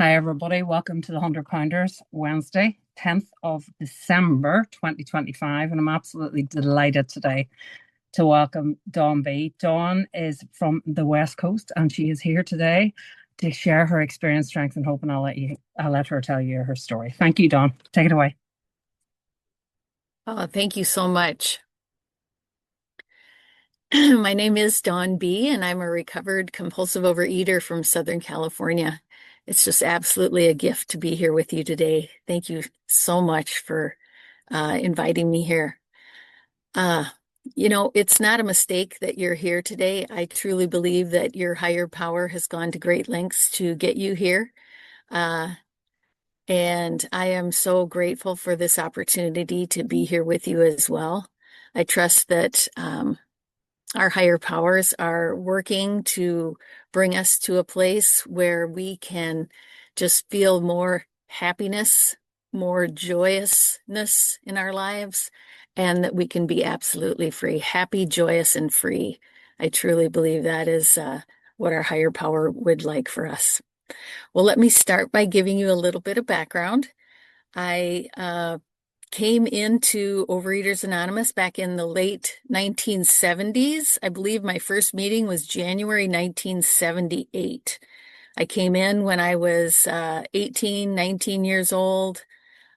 Hi, everybody. Welcome to the 100 Pounders Wednesday, 10th of December, 2025. And I'm absolutely delighted today to welcome Dawn B. Dawn is from the West Coast and she is here today to share her experience, strength, and hope. And I'll let her tell you her story. Thank you, Dawn. Take it away. Oh, thank you so much. My name is Dawn B., and I'm a recovered compulsive overeater from Southern California. It's just absolutely a gift to be here with you today. Thank you so much for inviting me here. Uh, it's not a mistake that you're here today. I truly believe that your higher power has gone to great lengths to get you here. Uh, and I am so grateful for this opportunity to be here with you as well. I trust that our higher powers are working to bring us to a place where we can just feel more happiness, more joyousness in our lives, and that we can be absolutely free, happy, joyous, and free. I truly believe that is what our higher power would like for us. Well, let me start by giving you a little bit of background. I came into Overeaters Anonymous back in the late 1970s. I believe my first meeting was January 1978. I came in when I was 18, 19 years old.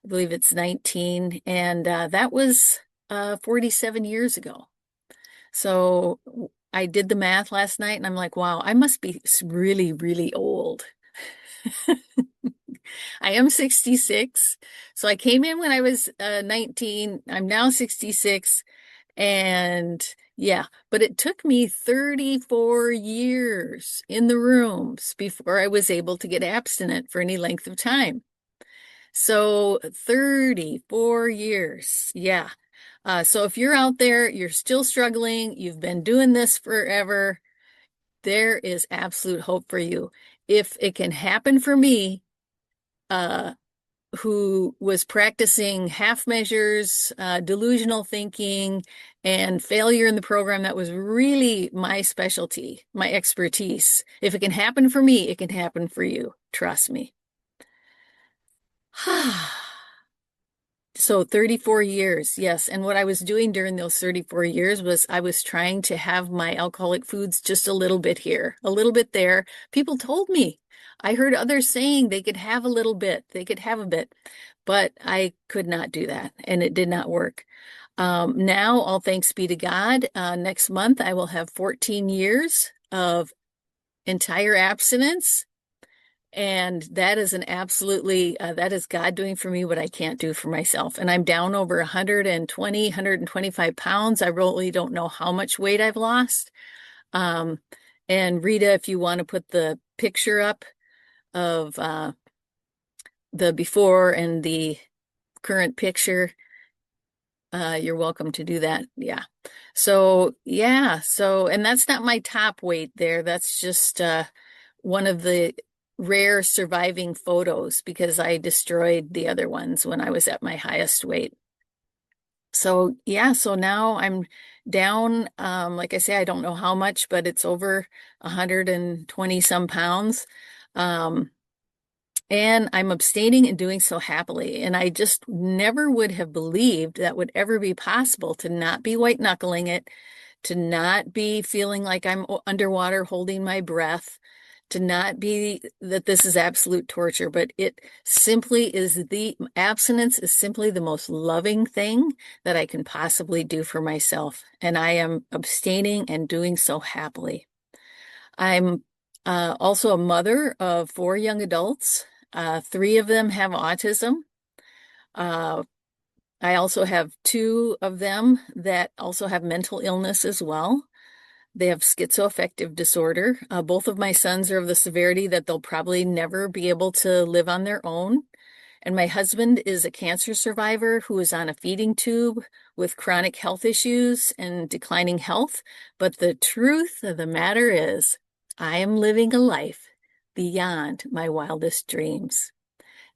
I believe it's 19, and that was 47 years ago. So I did the math last night, and I'm like, wow, I must be really, really old. I am 66. So I came in when I was 19. I'm now 66. And yeah, but it took me 34 years in the rooms before I was able to get abstinent for any length of time. So 34 years. Yeah. So if you're out there, you're still struggling, you've been doing this forever, there is absolute hope for you. If it can happen for me, uh, who was practicing half measures, delusional thinking, and failure in the program. That was really my specialty, my expertise. If it can happen for me, it can happen for you. Trust me. So 34 years, yes. And what I was doing during those 34 years was I was trying to have my alcoholic foods just a little bit here, a little bit there. People told me. I heard others saying they could have a little bit, they could have a bit, but I could not do that, and it did not work. Now, all thanks be to God, next month I will have 14 years of entire abstinence. And that is an absolutely, that is God doing for me what I can't do for myself. And I'm down over 120, 125 pounds. I really don't know how much weight I've lost. Um, and Rita, if you want to put the picture up of the before and the current picture, you're welcome to do that. Yeah. So, yeah. So, and that's not my top weight there. That's just one of the rare surviving photos because I destroyed the other ones when I was at my highest weight. So, yeah. So now I'm down. Like I say, I don't know how much, but it's over 120 some pounds. Um, and I'm abstaining and doing so happily. And I just never would have believed that would ever be possible to not be white knuckling it, to not be feeling like I'm underwater holding my breath, to not be that this is absolute torture, but it simply is the abstinence is simply the most loving thing that I can possibly do for myself. And I am abstaining and doing so happily. I'm also a mother of four young adults. Three of them have autism. Uh, I also have two of them that also have mental illness as well. They have schizoaffective disorder. Both of my sons are of the severity that they'll probably never be able to live on their own. And my husband is a cancer survivor who is on a feeding tube with chronic health issues and declining health. But the truth of the matter is, I am living a life beyond my wildest dreams.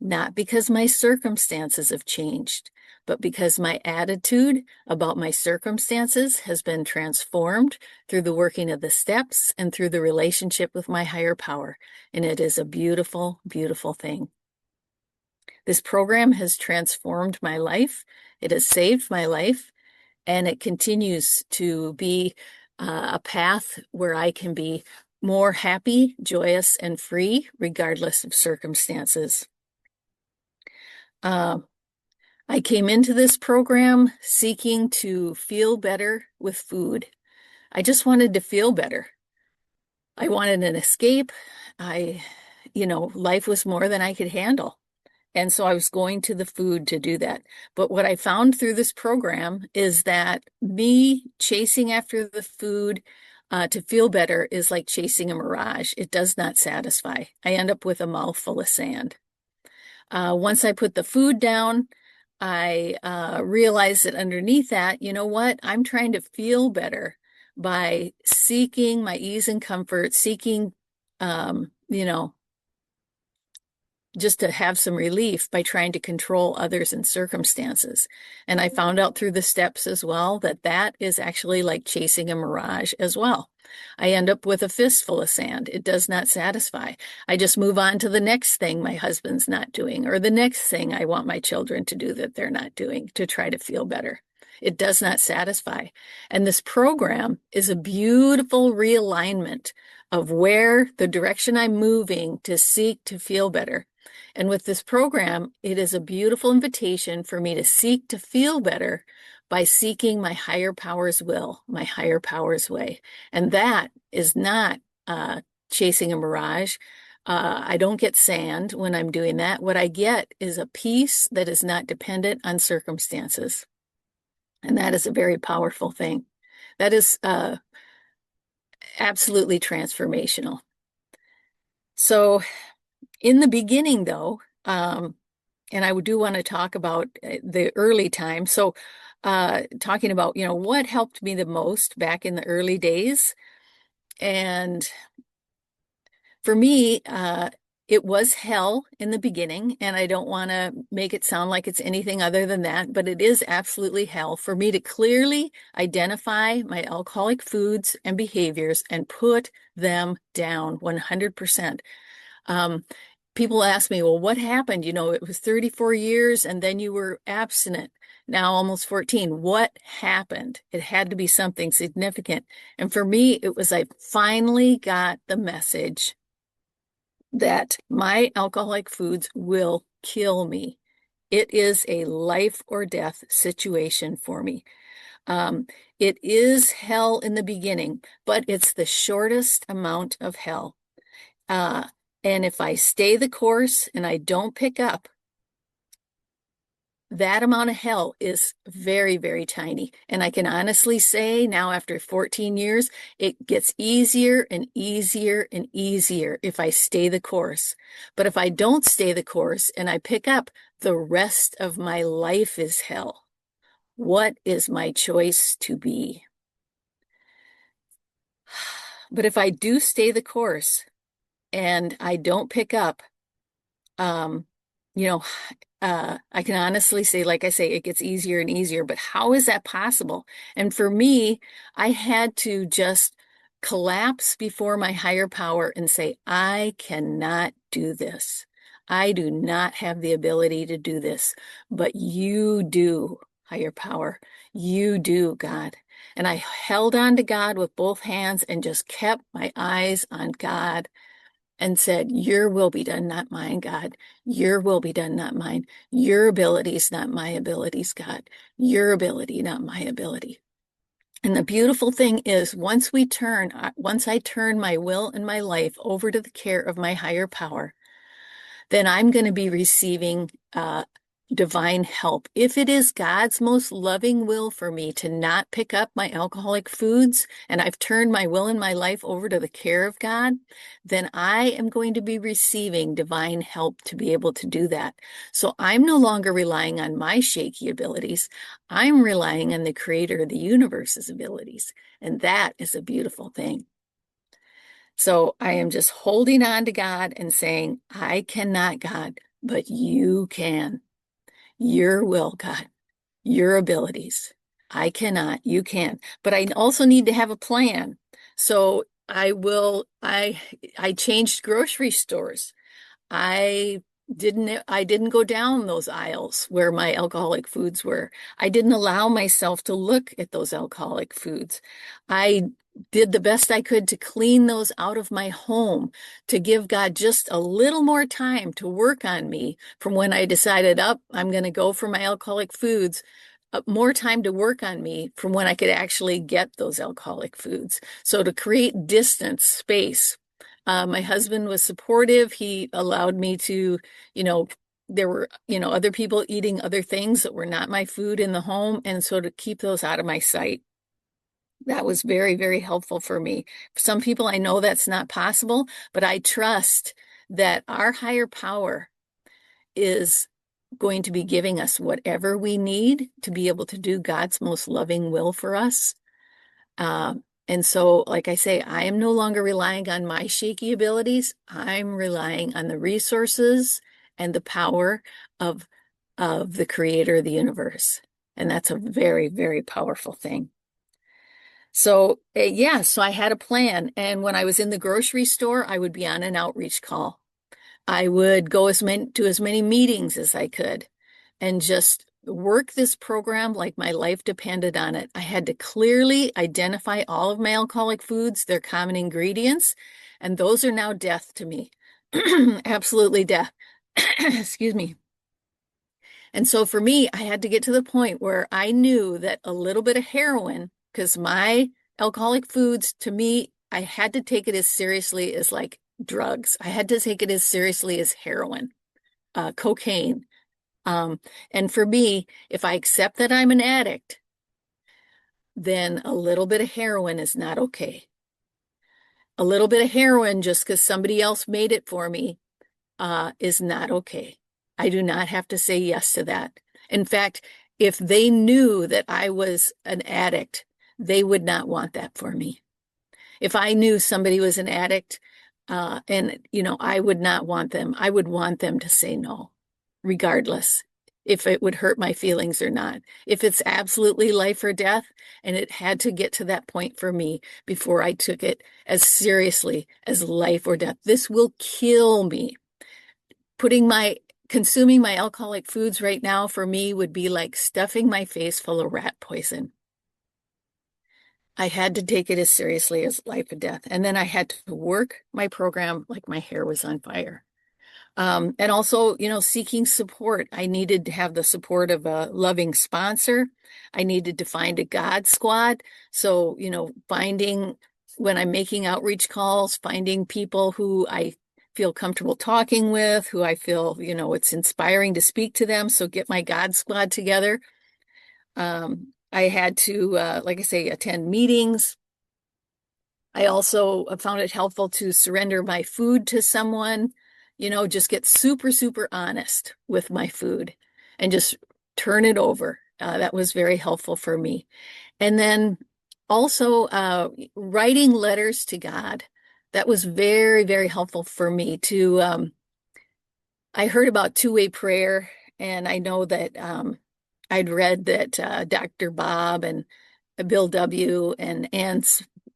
Not because my circumstances have changed, but because my attitude about my circumstances has been transformed through the working of the steps and through the relationship with my higher power. And it is a beautiful, beautiful thing. This program has transformed my life. It has saved my life, and it continues to be a path where I can be more happy, joyous, and free, regardless of circumstances. I came into this program seeking to feel better with food. I just wanted to feel better. I wanted an escape. Life was more than I could handle. And so I was going to the food to do that. But what I found through this program is that me chasing after the food to feel better is like chasing a mirage. It does not satisfy. I end up with a mouthful of sand. Once I put the food down, I realized that underneath that, you know what? I'm trying to feel better by seeking my ease and comfort, seeking, just to have some relief by trying to control others and circumstances. And I found out through the steps as well that that is actually like chasing a mirage as well. I end up with a fistful of sand. It does not satisfy. I just move on to the next thing my husband's not doing, or the next thing I want my children to do that they're not doing to try to feel better. It does not satisfy. And this program is a beautiful realignment of where the direction I'm moving to seek to feel better. And with this program, it is a beautiful invitation for me to seek to feel better by seeking my higher power's will, my higher power's way. And that is not chasing a mirage. I don't get sand when I'm doing that. What I get is a peace that is not dependent on circumstances. And that is a very powerful thing. That is absolutely transformational. So in the beginning, though, and I do want to talk about the early time. So talking about, what helped me the most back in the early days. And for me, it was hell in the beginning, and I don't want to make it sound like it's anything other than that, but it is absolutely hell for me to clearly identify my alcoholic foods and behaviors and put them down 100%. People ask me, well, what happened? It was 34 years and then you were abstinent, now almost 14. What happened? It had to be something significant. And for me, it was I finally got the message that my alcoholic foods will kill me. It is a life or death situation for me. It is hell in the beginning, but it's the shortest amount of hell. And if I stay the course and I don't pick up, that amount of hell is very, very tiny. And I can honestly say now, after 14 years, it gets easier and easier and easier if I stay the course. But if I don't stay the course and I pick up, the rest of my life is hell. What is my choice to be? But if I do stay the course and I don't pick up, I can honestly say, like I say, it gets easier and easier, but how is that possible? And for me, I had to just collapse before my higher power and say, I cannot do this. I do not have the ability to do this, but you do, higher power. You do, God. And I held on to God with both hands and just kept my eyes on God and said, your will be done, not mine, God. Your will be done, not mine. Your abilities, not my abilities, God. Your ability, not my ability. And the beautiful thing is, once I turn my will and my life over to the care of my higher power, then I'm going to be receiving divine help. If it is God's most loving will for me to not pick up my alcoholic foods, and I've turned my will and my life over to the care of God, then I am going to be receiving divine help to be able to do that. So I'm no longer relying on my shaky abilities. I'm relying on the creator of the universe's abilities. And that is a beautiful thing. So I am just holding on to God and saying, I cannot, God, but you can. Your will, God. your abilities. I cannot, you can. But I also need to have a plan. So I changed grocery stores. I didn't go down those aisles where my alcoholic foods were. I didn't allow myself to look at those alcoholic foods. I did the best I could to clean those out of my home, to give God just a little more time to work on me from when I decided up, I'm going to go for my alcoholic foods, more time to work on me from when I could actually get those alcoholic foods. So to create distance, space. My husband was supportive. He allowed me to, you know, there were, other people eating other things that were not my food in the home. And so to keep those out of my sight, that was very, very helpful for me. For some people, I know that's not possible, but I trust that our higher power is going to be giving us whatever we need to be able to do God's most loving will for us. And so, like I say, I am no longer relying on my shaky abilities. I'm relying on the resources and the power of, of the creator of the universe. And that's a very, very powerful thing. So, yeah, so I had a plan. And when I was in the grocery store, I would be on an outreach call. I would go to as many meetings as I could and just work this program like my life depended on it. I had to clearly identify all of my alcoholic foods, their common ingredients, and those are now death to me. Absolutely death. Excuse me. And so for me, I had to get to the point where I knew that a little bit of heroin, because my alcoholic foods to me, I had to take it as seriously as like drugs. I had to take it as seriously as heroin, cocaine. And for me, if I accept that I'm an addict, then a little bit of heroin is not okay. A little bit of heroin just because somebody else made it for me is not okay. I do not have to say yes to that. In fact, if they knew that I was an addict, they would not want that for me. If I knew somebody was an addict, I would not want them. I would want them to say no, regardless if it would hurt my feelings or not. If it's absolutely life or death, and it had to get to that point for me before I took it as seriously as life or death. This will kill me. Consuming my alcoholic foods right now for me would be like stuffing my face full of rat poison. I had to take it as seriously as life and death. And then I had to work my program like my hair was on fire. And also, seeking support. I needed to have the support of a loving sponsor. I needed to find a God squad. So, finding when I'm making outreach calls, finding people who I feel comfortable talking with, who I feel, it's inspiring to speak to them. So get my God squad together. I had to, like I say, attend meetings. I also found it helpful to surrender my food to someone, just get super, super honest with my food and just turn it over. That was very helpful for me. And then also writing letters to God. That was very, very helpful for me to, I heard about two-way prayer, and I know that I'd read that Dr. Bob and Bill W. and Ann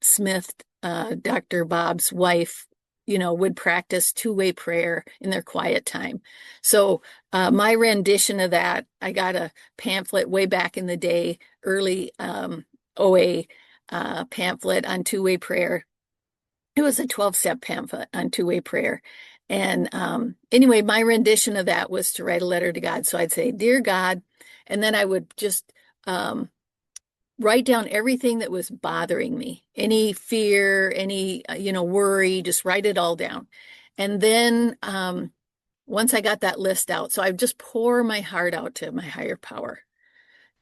Smith, Dr. Bob's wife, would practice two-way prayer in their quiet time. So my rendition of that, I got a pamphlet way back in the day, early OA pamphlet on two-way prayer. It was a 12-step pamphlet on two-way prayer. And anyway, my rendition of that was to write a letter to God. So I'd say, Dear God, and then I would just write down everything that was bothering me, any fear, any, worry, just write it all down. And then once I got that list out, so I would just pour my heart out to my higher power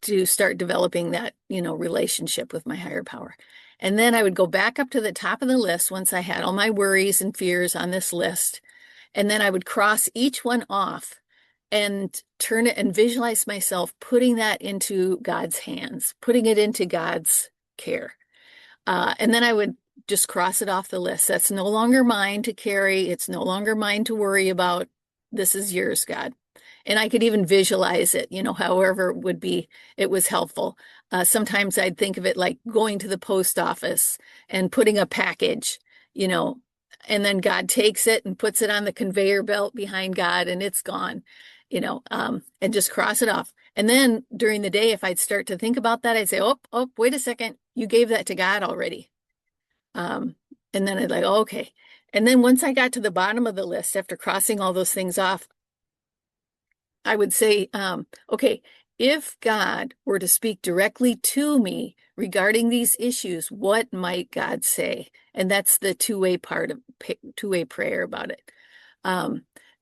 to start developing that, relationship with my higher power. And then I would go back up to the top of the list once I had all my worries and fears on this list. And then I would cross each one off and turn it and visualize myself putting that into God's hands, putting it into God's care. And then I would just cross it off the list. That's no longer mine to carry. It's no longer mine to worry about. This is yours, God. And I could even visualize it, however it was helpful. Sometimes I'd think of it like going to the post office and putting a package, you know, and then God takes it and puts it on the conveyor belt behind God and it's gone, and just cross it off. And then during the day, if I'd start to think about that, I'd say, oh, wait a second, you gave that to God already. And then I'd like, oh, okay. And then once I got to the bottom of the list, after crossing all those things off, I would say, okay, if God were to speak directly to me regarding these issues, what might God say? And that's the two-way part of two-way prayer about it.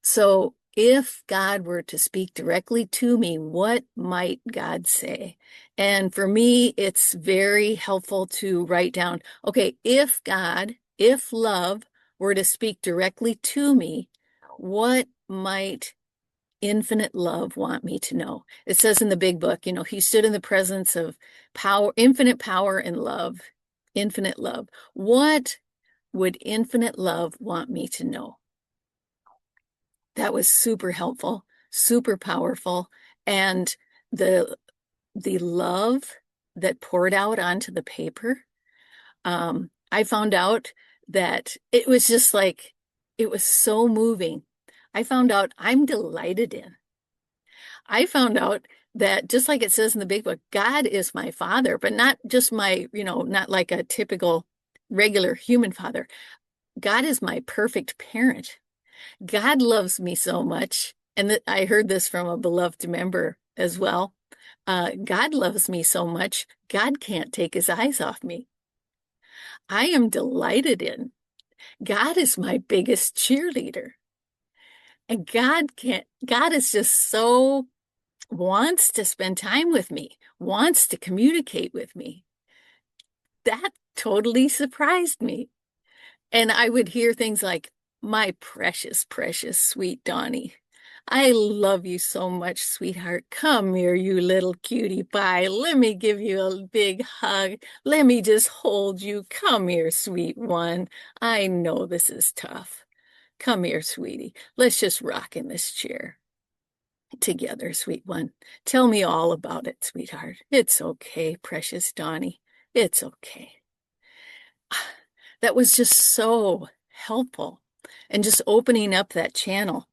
So if God were to speak directly to me, what might God say? And for me, it's very helpful to write down, okay, if love were to speak directly to me, what might infinite love want me to know? It says in the big book, he stood in the presence of infinite power and love, infinite love. What would infinite love want me to know? That was super helpful, super powerful. And the love that poured out onto the paper, I found out that it was just like, it was so moving. I found out I'm delighted in. I found out that just like it says in the big book, God is my father, but not just not like a typical regular human father. God is my perfect parent. God loves me so much. And I heard this from a beloved member as well. God loves me so much, God can't take his eyes off me. I am delighted in. God is my biggest cheerleader. And God is just so wants to spend time with me, wants to communicate with me. That totally surprised me. And I would hear things like, my precious, precious, sweet Donnie. I love you so much, sweetheart. Come here, you little cutie pie. Let me give you a big hug. Let me just hold you. Come here, sweet one. I know this is tough. Come here, sweetie. Let's just rock in this chair together, sweet one. Tell me all about it, sweetheart. It's okay, precious Donnie. It's okay. That was just so helpful and just opening up that channel.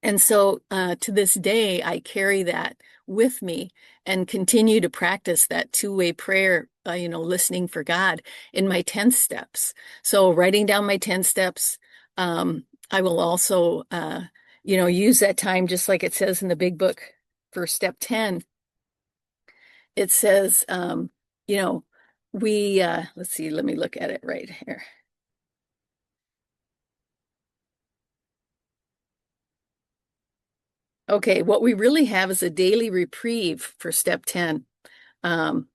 And so to this day, I carry that with me and continue to practice that two-way prayer, listening for God in my 10 steps. So writing down my 10 steps, I will also, use that time just like it says in the big book for step 10. It says, let's see, let me look at it right here. Okay, what we really have is a daily reprieve for step 10. And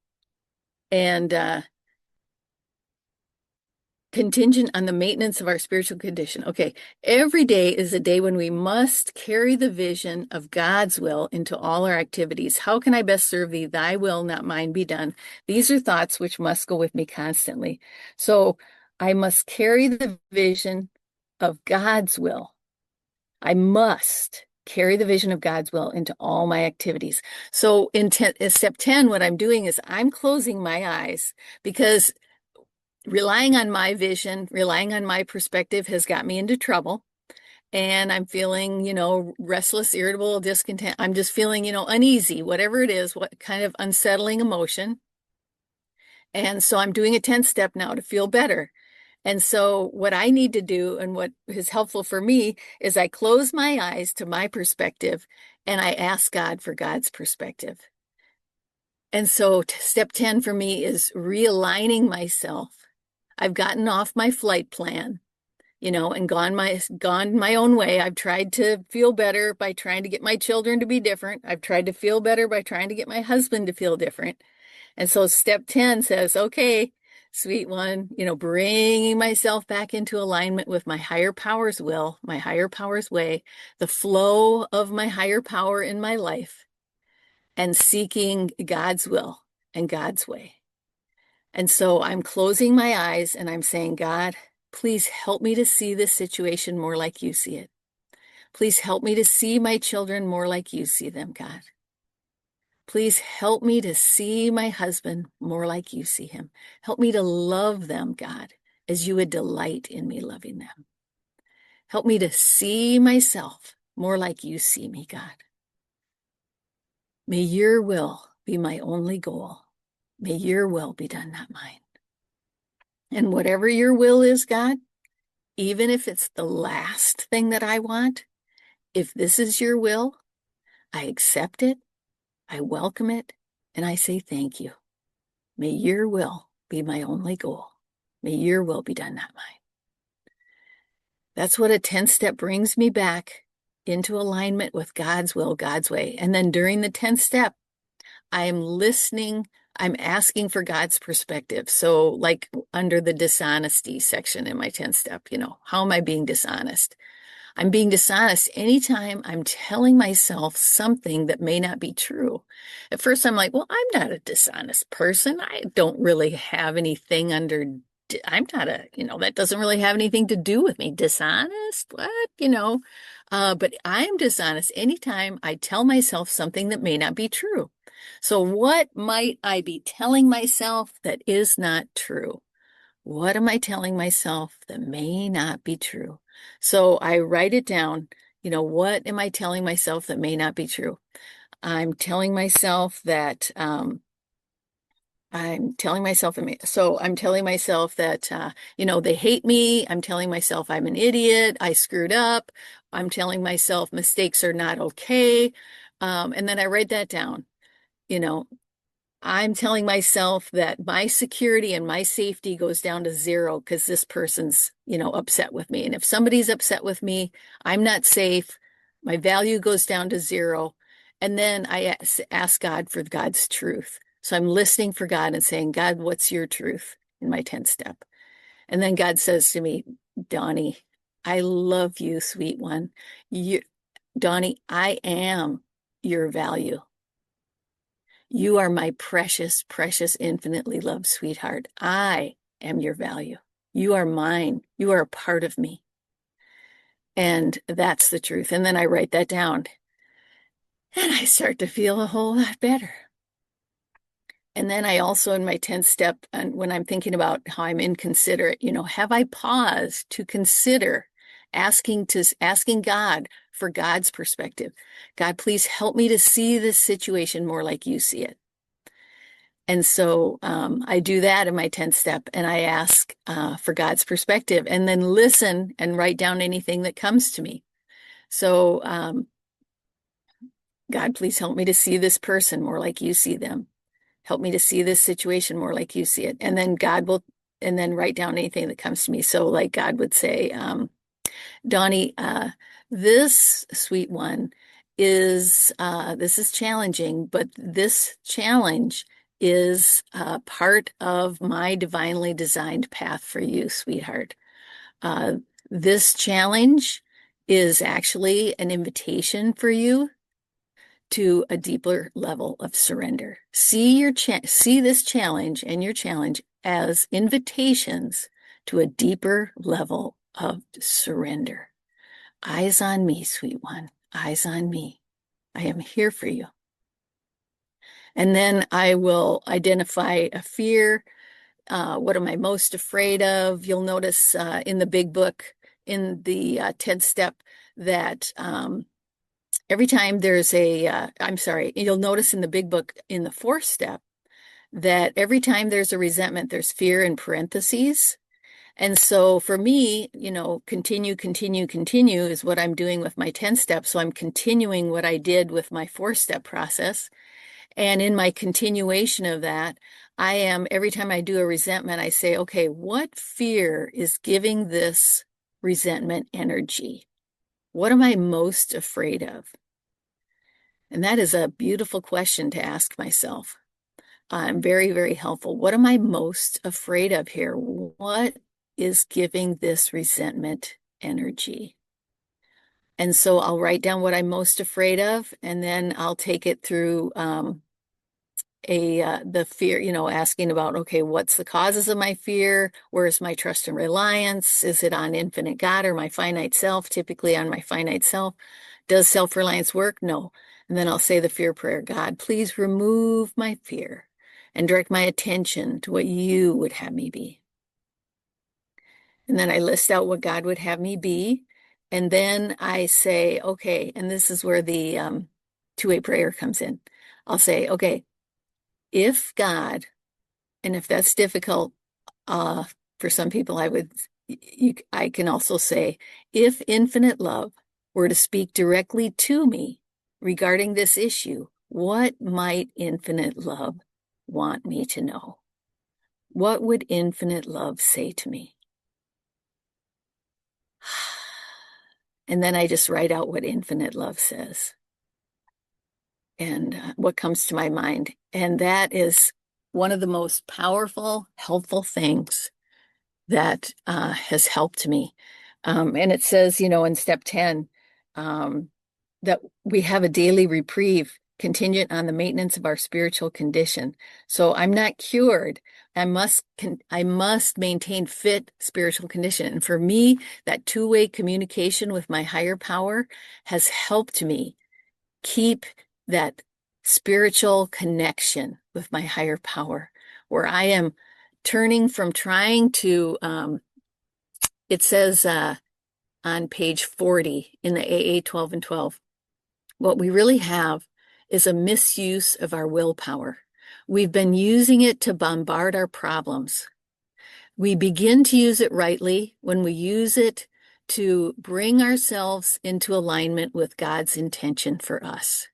contingent on the maintenance of our spiritual condition. Okay, every day is a day when we must carry the vision of God's will into all our activities. How can I best serve thee? Thy will, not mine, be done. These are thoughts which must go with me constantly. So I must carry the vision of God's will. I must carry the vision of God's will into all my activities. So in step 10, what I'm doing is I'm closing my eyes because relying on my vision, relying on my perspective has got me into trouble. And I'm feeling, restless, irritable, discontent. I'm just feeling, uneasy, whatever it is, what kind of unsettling emotion. And so I'm doing a 10 step now to feel better. And so what I need to do and what is helpful for me is I close my eyes to my perspective and I ask God for God's perspective. And so step 10 for me is realigning myself. I've gotten off my flight plan, and gone my own way. I've tried to feel better by trying to get my children to be different. I've tried to feel better by trying to get my husband to feel different. And so step 10 says, okay, sweet one, bringing myself back into alignment with my higher power's will, my higher power's way, the flow of my higher power in my life, and seeking God's will and God's way. And so I'm closing my eyes and I'm saying, God, please help me to see this situation more like you see it. Please help me to see my children more like you see them, God. Please help me to see my husband more like you see him. Help me to love them, God, as you would delight in me loving them. Help me to see myself more like you see me, God. May your will be my only goal. May your will be done, not mine. And whatever your will is, God, even if it's the last thing that I want, if this is your will, I accept it, I welcome it, and I say thank you. May your will be my only goal. May your will be done, not mine. That's what a 10th step brings me back into alignment with God's will, God's way. And then during the 10th step, I'm listening, I'm asking for God's perspective. So, like under the dishonesty section in my 10th step, how am I being dishonest? I'm being dishonest anytime I'm telling myself something that may not be true. At first, I'm like, well, I'm not a dishonest person. I don't really have anything under, I'm not that doesn't really have anything to do with me. Dishonest? What? But I'm dishonest anytime I tell myself something that may not be true. So, what might I be telling myself that is not true? What am I telling myself that may not be true? So I write it down. What am I telling myself that may not be true? I'm telling myself that I'm telling myself that they hate me. I'm telling myself I'm an idiot. I screwed up. I'm telling myself mistakes are not okay. And then I write that down. You know, I'm telling myself that my security and my safety goes down to zero because this person's, upset with me. And if somebody's upset with me, I'm not safe. My value goes down to zero. And then I ask God for God's truth. So I'm listening for God and saying, God, what's your truth in my 10th step? And then God says to me, Donnie, I love you, sweet one. Donnie, I am your value. You are my precious, precious, infinitely loved sweetheart. I am your value. You are mine. You are a part of me. And that's the truth. And then I write that down and I start to feel a whole lot better. And then I also, in my 10th step, and when I'm thinking about how I'm inconsiderate, have I paused to consider asking God for God's perspective? God, please help me to see this situation more like you see it. And so I do that in my 10th step, and I ask for God's perspective and then listen and write down anything that comes to me. So, God, please help me to see this person more like you see them. Help me to see this situation more like you see it. And then and then write down anything that comes to me. So, like God would say, Donnie, this sweet one this is challenging, but this challenge is part of my divinely designed path for you, sweetheart. This challenge is actually an invitation for you to a deeper level of surrender. See this challenge and your challenge as invitations to a deeper level of surrender. Eyes on me, sweet one. Eyes on me. I am here for you. And then I will identify a fear. What am I most afraid of? You'll notice in the big book, in the 10th step, that every time there's you'll notice in the big book in the 4th step that every time there's a resentment, there's fear in parentheses. And so for me, continue, continue, continue is what I'm doing with my 10 steps. So I'm continuing what I did with my 4-step process. And in my continuation of that, every time I do a resentment, I say, okay, what fear is giving this resentment energy? What am I most afraid of? And that is a beautiful question to ask myself. Very, very helpful. What am I most afraid of here? What is giving this resentment energy? And so I'll write down what I'm most afraid of, and then I'll take it through the fear, asking about, okay, what's the causes of my fear? Where's my trust and reliance? Is it on infinite God or my finite self? Typically on my finite self. Does self-reliance work? No. And then I'll say the fear prayer, God, please remove my fear and direct my attention to what you would have me be. And then I list out what God would have me be. And then I say, okay, and this is where the two-way prayer comes in. I'll say, okay, if God, and if that's difficult for some people, I can also say, if infinite love were to speak directly to me regarding this issue, what might infinite love want me to know? What would infinite love say to me? And then I just write out what infinite love says and what comes to my mind. And that is one of the most powerful, helpful things that has helped me. And it says, in step 10, that we have a daily reprieve contingent on the maintenance of our spiritual condition. So I'm not cured. I must maintain fit spiritual condition. And for me, that two-way communication with my higher power has helped me keep that spiritual connection with my higher power, where I am turning from trying to, it says on page 40 in the AA 12 and 12, what we really have is a misuse of our willpower. We've been using it to bombard our problems. We begin to use it rightly when we use it to bring ourselves into alignment with God's intention for us.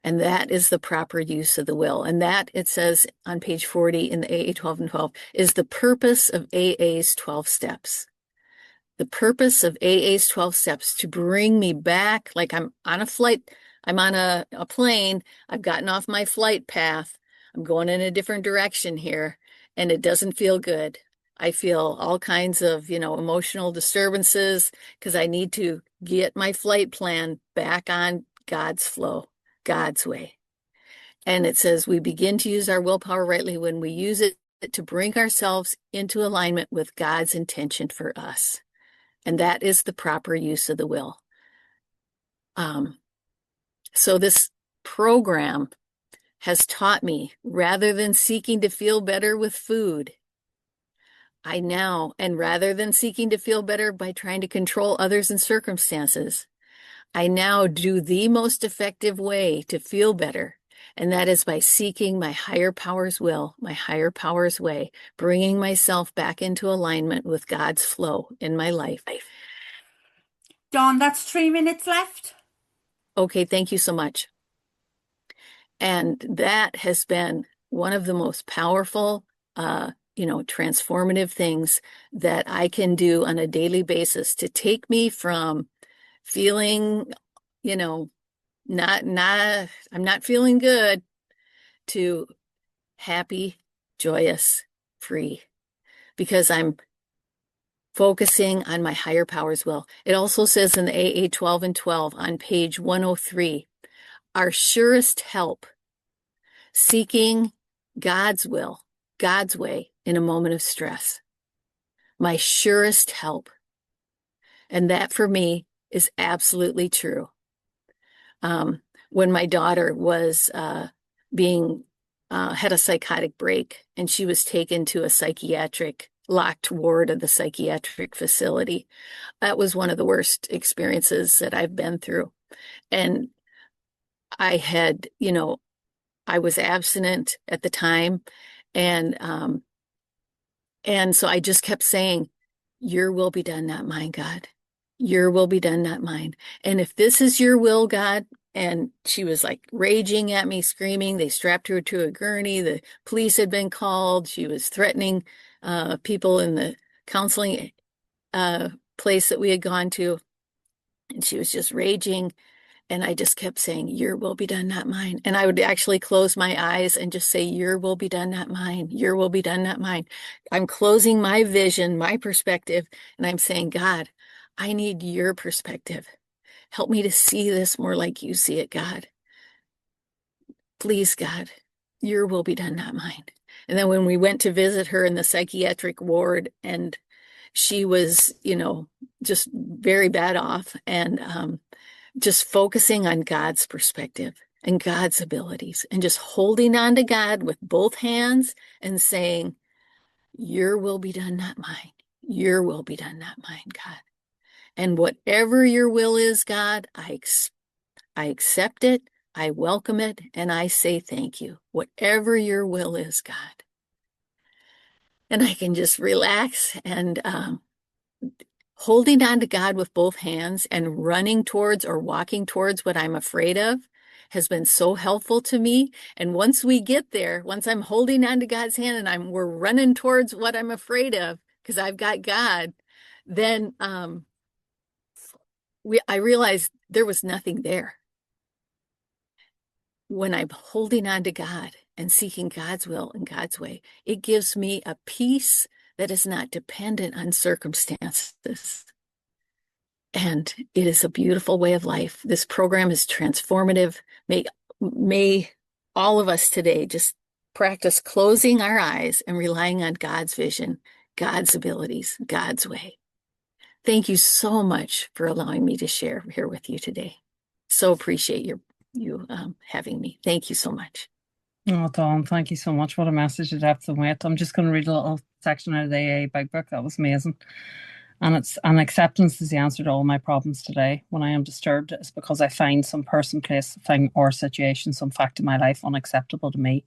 And that is the proper use of the will. And that, it says on page 40 in the AA 12 and 12, is the purpose of AA's 12 steps. The purpose of AA's 12 steps to bring me back, like I'm on a flight, I'm on a plane, I've gotten off my flight path, I'm going in a different direction here, and it doesn't feel good. I feel all kinds of, emotional disturbances because I need to get my flight plan back on God's flow, God's way. And it says we begin to use our willpower rightly when we use it to bring ourselves into alignment with God's intention for us. And that is the proper use of the will. So this program has taught me, rather than seeking to feel better with food, and rather than seeking to feel better by trying to control others and circumstances, I now do the most effective way to feel better. And that is by seeking my higher power's will, my higher power's way, bringing myself back into alignment with God's flow in my life. Dawn, that's 3 minutes left. Okay, thank you so much. And that has been one of the most powerful, transformative things that I can do on a daily basis to take me from feeling, I'm not feeling good, to happy, joyous, free, because I'm focusing on my higher power's will. It also says in the AA 12 and 12 on page 103, our surest help, seeking God's will, God's way in a moment of stress. My surest help. And that for me is absolutely true. When my daughter was had a psychotic break and she was taken to a psychiatric locked ward of the psychiatric facility, that was one of the worst experiences that I've been through. And I had, I was abstinent at the time, and so I just kept saying, your will be done, not mine, God. Your will be done, not mine. And if this is your will, God, and she was like raging at me, screaming. They strapped her to a gurney. The police had been called. She was threatening people in the counseling place that we had gone to. And she was just raging. And I just kept saying, your will be done, not mine. And I would actually close my eyes and just say, your will be done, not mine. Your will be done, not mine. I'm closing my vision, my perspective, and I'm saying, God, I need your perspective. Help me to see this more like you see it, God. Please, God. Your will be done, not mine. And then when we went to visit her in the psychiatric ward, and she was, just very bad off, and just focusing on God's perspective and God's abilities and just holding on to God with both hands and saying, your will be done, not mine. Your will be done, not mine, God. And whatever your will is, God, I accept it, I welcome it, and I say thank you. Whatever your will is, God. And I can just relax, and holding on to God with both hands and running towards or walking towards what I'm afraid of has been so helpful to me. And once we get there, once I'm holding on to God's hand and we're running towards what I'm afraid of, because I've got God, then I realized there was nothing there. When I'm holding on to God and seeking God's will and God's way, it gives me a peace that is not dependent on circumstances. And it is a beautiful way of life. This program is transformative. May all of us today just practice closing our eyes and relying on God's vision, God's abilities, God's way. Thank you so much for allowing me to share here with you today. So appreciate you having me. Thank you so much. Oh, Dawn, thank you so much. What a message of depth and weight. I'm just going to read a little section out of the AA Big Book. That was amazing. And acceptance is the answer to all my problems today. When I am disturbed, it's because I find some person, place, thing, or situation, some fact in my life unacceptable to me.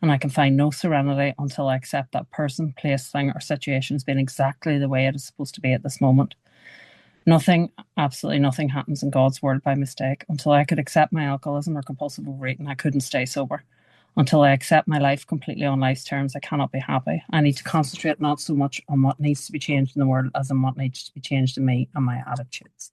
And I can find no serenity until I accept that person, place, thing, or situation has been exactly the way it is supposed to be at this moment. Nothing, absolutely nothing happens in God's world by mistake. Until I could accept my alcoholism or compulsive overeating, I couldn't stay sober. Until I accept my life completely on life's terms, I cannot be happy. I need to concentrate not so much on what needs to be changed in the world as on what needs to be changed in me and my attitudes.